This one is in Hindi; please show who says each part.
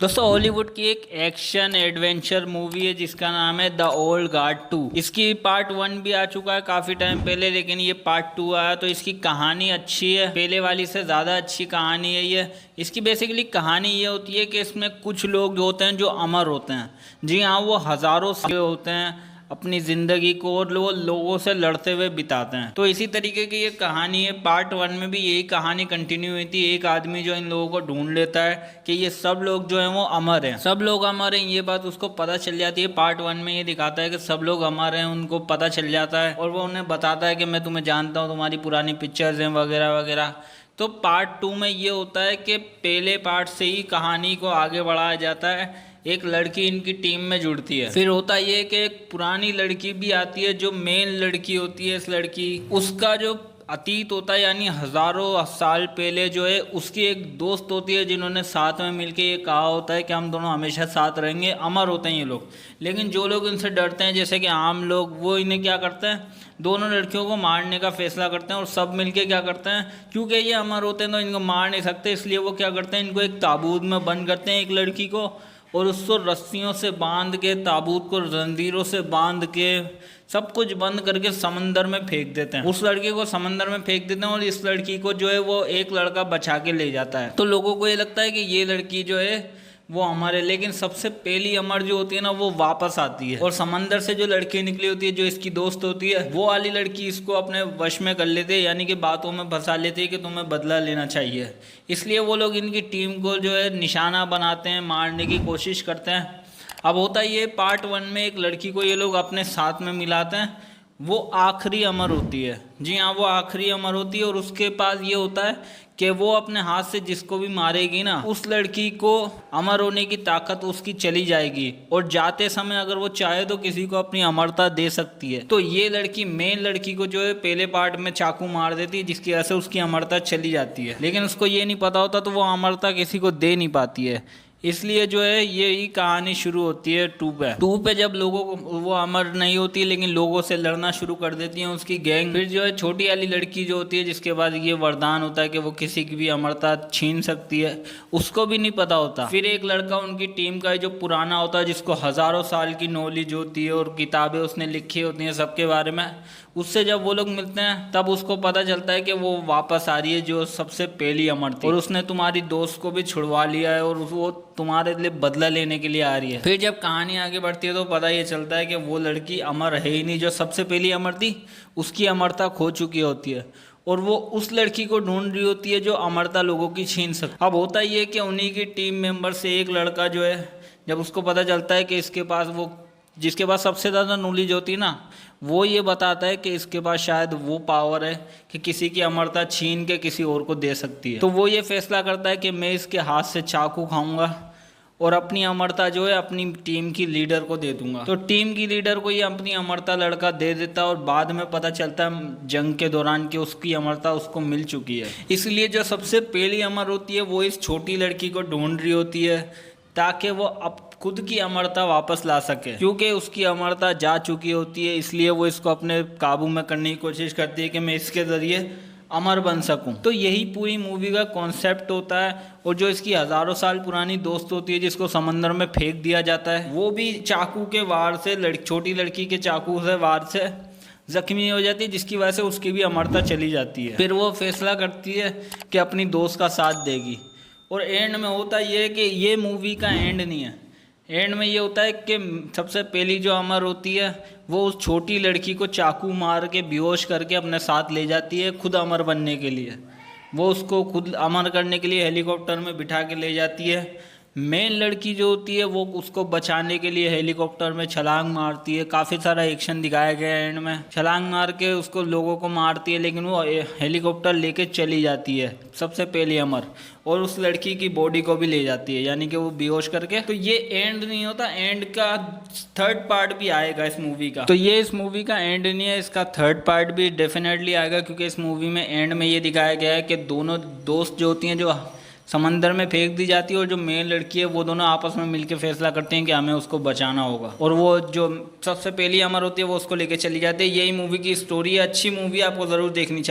Speaker 1: दोस्तों हॉलीवुड की एक एक्शन एडवेंचर मूवी है जिसका नाम है द ओल्ड गार्ड 2। इसकी पार्ट 1 भी आ चुका है काफ़ी टाइम पहले, लेकिन ये पार्ट 2 आया तो इसकी कहानी अच्छी है, पहले वाली से ज़्यादा अच्छी कहानी है ये। इसकी बेसिकली कहानी ये होती है कि इसमें कुछ लोग होते हैं जो अमर होते हैं। जी हाँ, वो हज़ारों साल होते हैं अपनी ज़िंदगी को और वो लोगों से लड़ते हुए बिताते हैं। तो इसी तरीके की ये कहानी है। पार्ट 1 में भी यही कहानी कंटिन्यू हुई थी। एक आदमी जो इन लोगों को ढूंढ लेता है कि ये सब लोग जो हैं वो अमर हैं, सब लोग अमर हैं, ये बात उसको पता चल जाती है। पार्ट 1 में ये दिखाता है कि सब लोग अमर हैं, उनको पता चल जाता है और वो उन्हें बताता है कि मैं तुम्हें जानता हूँ, तुम्हारी पुरानी पिक्चर्स हैं वगैरह वगैरह। तो पार्ट 2 में ये होता है कि पहले पार्ट से ही कहानी को आगे बढ़ाया जाता है। एक लड़की इनकी टीम में जुड़ती है। फिर होता ये कि एक पुरानी लड़की भी आती है, जो मेन लड़की होती है इस लड़की, उसका जो अतीत होता है यानी हज़ारों साल पहले जो है उसकी एक दोस्त होती है जिन्होंने साथ में मिलके ये कहा होता है कि हम दोनों हमेशा साथ रहेंगे। अमर होते हैं ये लोग, लेकिन जो लोग इनसे डरते हैं जैसे कि आम लोग, वो इन्हें क्या करते हैं, दोनों लड़कियों को मारने का फैसला करते हैं। और सब मिलके क्या करते हैं, क्योंकि ये अमर होते हैं तो इनको मार नहीं सकते, इसलिए वो क्या करते हैं, इनको एक ताबूत में बंद करते हैं, एक लड़की को, और उसको रस्सियों से बांध के, ताबूत को जंजीरों से बांध के, सब कुछ बंद करके समंदर में फेंक देते हैं। उस लड़की को समंदर में फेंक देते हैं और इस लड़की को जो है वो एक लड़का बचा के ले जाता है। तो लोगों को ये लगता है कि ये लड़की जो है वो अमर है, लेकिन सबसे पहली अमर जो होती है ना, वो वापस आती है। और समंदर से जो लड़की निकली होती है, जो इसकी दोस्त होती है, वो वाली लड़की इसको अपने वश में कर लेती है, यानी कि बातों में फंसा लेती है कि तुम्हें बदला लेना चाहिए। इसलिए वो लोग इनकी टीम को जो है निशाना बनाते हैं, मारने की कोशिश करते हैं। अब होता ये, पार्ट 1 में एक लड़की को ये लोग अपने साथ में मिलाते हैं, वो आखिरी अमर होती है। जी हाँ, वो आखिरी अमर होती है और उसके पास ये होता है कि वो अपने हाथ से जिसको भी मारेगी ना, उस लड़की को अमर होने की ताकत उसकी चली जाएगी और जाते समय अगर वो चाहे तो किसी को अपनी अमरता दे सकती है। तो ये लड़की मेन लड़की को जो है पहले पार्ट में चाकू मार देती है, जिसकी वजह से उसकी अमरता चली जाती है, लेकिन उसको ये नहीं पता होता तो वो अमरता किसी को दे नहीं पाती है। इसलिए जो है यही कहानी शुरू होती है 2 पे। 2 पे जब लोगों को, वो अमर नहीं होती लेकिन लोगों से लड़ना शुरू कर देती है उसकी गैंग। फिर जो है छोटी वाली लड़की जो होती है, जिसके बाद ये वरदान होता है कि वो किसी की भी अमरता छीन सकती है, उसको भी नहीं पता होता। फिर एक लड़का उनकी टीम का है जो पुराना होता है, जिसको हज़ारों साल की नॉलेज होती है और किताबें उसने लिखी होती हैं सबके बारे में। उससे जब वो लोग मिलते हैं तब उसको पता चलता है कि वो वापस आ रही है, जो सबसे पहली अमर थी, और उसने तुम्हारी दोस्त को भी छुड़वा लिया है और वो तुम्हारे लिए बदला लेने के लिए आ रही है। फिर जब कहानी आगे बढ़ती है तो पता ये चलता है कि वो लड़की अमर है ही नहीं, जो सबसे पहली अमर थी उसकी अमरता खो चुकी होती है और वो उस लड़की को ढूंढ रही होती है जो अमरता लोगों की छीन सकती। अब होता ये कि उन्हीं की टीम मेंबर से एक लड़का जो है, जब उसको पता चलता है कि इसके पास, वो जिसके पास सबसे ज़्यादा नॉलेज होती है ना, वो ये बताता है कि इसके पास शायद वो पावर है कि किसी की अमरता छीन के किसी और को दे सकती है। तो वो ये फैसला करता है कि मैं इसके हाथ से चाकू खाऊंगा और अपनी अमरता जो है अपनी टीम की लीडर को दे दूंगा। तो टीम की लीडर को ये अपनी अमरता लड़का दे देता है और बाद में पता चलता है जंग के दौरान कि उसकी अमरता उसको मिल चुकी है। इसलिए जो सबसे पहली अमर होती है वो इस छोटी लड़की को ढूंढ रही होती है ताकि वो अब खुद की अमरता वापस ला सके, क्योंकि उसकी अमरता जा चुकी होती है। इसलिए वो इसको अपने काबू में करने की कोशिश करती है कि मैं इसके ज़रिए अमर बन सकूं। तो यही पूरी मूवी का कॉन्सेप्ट होता है। और जो इसकी हज़ारों साल पुरानी दोस्त होती है, जिसको समंदर में फेंक दिया जाता है, वो भी चाकू के वार से, छोटी लड़की के चाकू से वार से जख्मी हो जाती है, जिसकी वजह से उसकी भी अमरता चली जाती है। फिर वो फैसला करती है कि अपनी दोस्त का साथ देगी। और एंड में होता ये है कि ये मूवी का एंड नहीं है। एंड में ये होता है कि सबसे पहली जो अमर होती है वो उस छोटी लड़की को चाकू मार के बेहोश करके अपने साथ ले जाती है खुद अमर बनने के लिए। वो उसको खुद अमर करने के लिए हेलीकॉप्टर में बिठा के ले जाती है। मेन लड़की जो होती है वो उसको बचाने के लिए हेलीकॉप्टर में छलांग मारती है। काफ़ी सारा एक्शन दिखाया गया है एंड में। छलांग मार के उसको लोगों को मारती है, लेकिन वो हेलीकॉप्टर लेके चली जाती है सबसे पहली अमर, और उस लड़की की बॉडी को भी ले जाती है, यानी कि वो बेहोश करके। तो ये एंड नहीं होता, एंड का 3rd पार्ट भी आएगा इस मूवी का। तो ये इस मूवी का एंड नहीं है, इसका 3rd पार्ट भी डेफिनेटली आएगा, क्योंकि इस मूवी में एंड में ये दिखाया गया है कि दोनों दोस्त जो होती हैं, जो समंदर में फेंक दी जाती है, और जो मेन लड़की है, वो दोनों आपस में मिलकर फैसला करते हैं कि हमें उसको बचाना होगा। और वो जो सबसे पहली अमर होती है वो उसको लेके चली जाती है। यही मूवी की स्टोरी है। अच्छी मूवी, आपको ज़रूर देखनी चाहिए।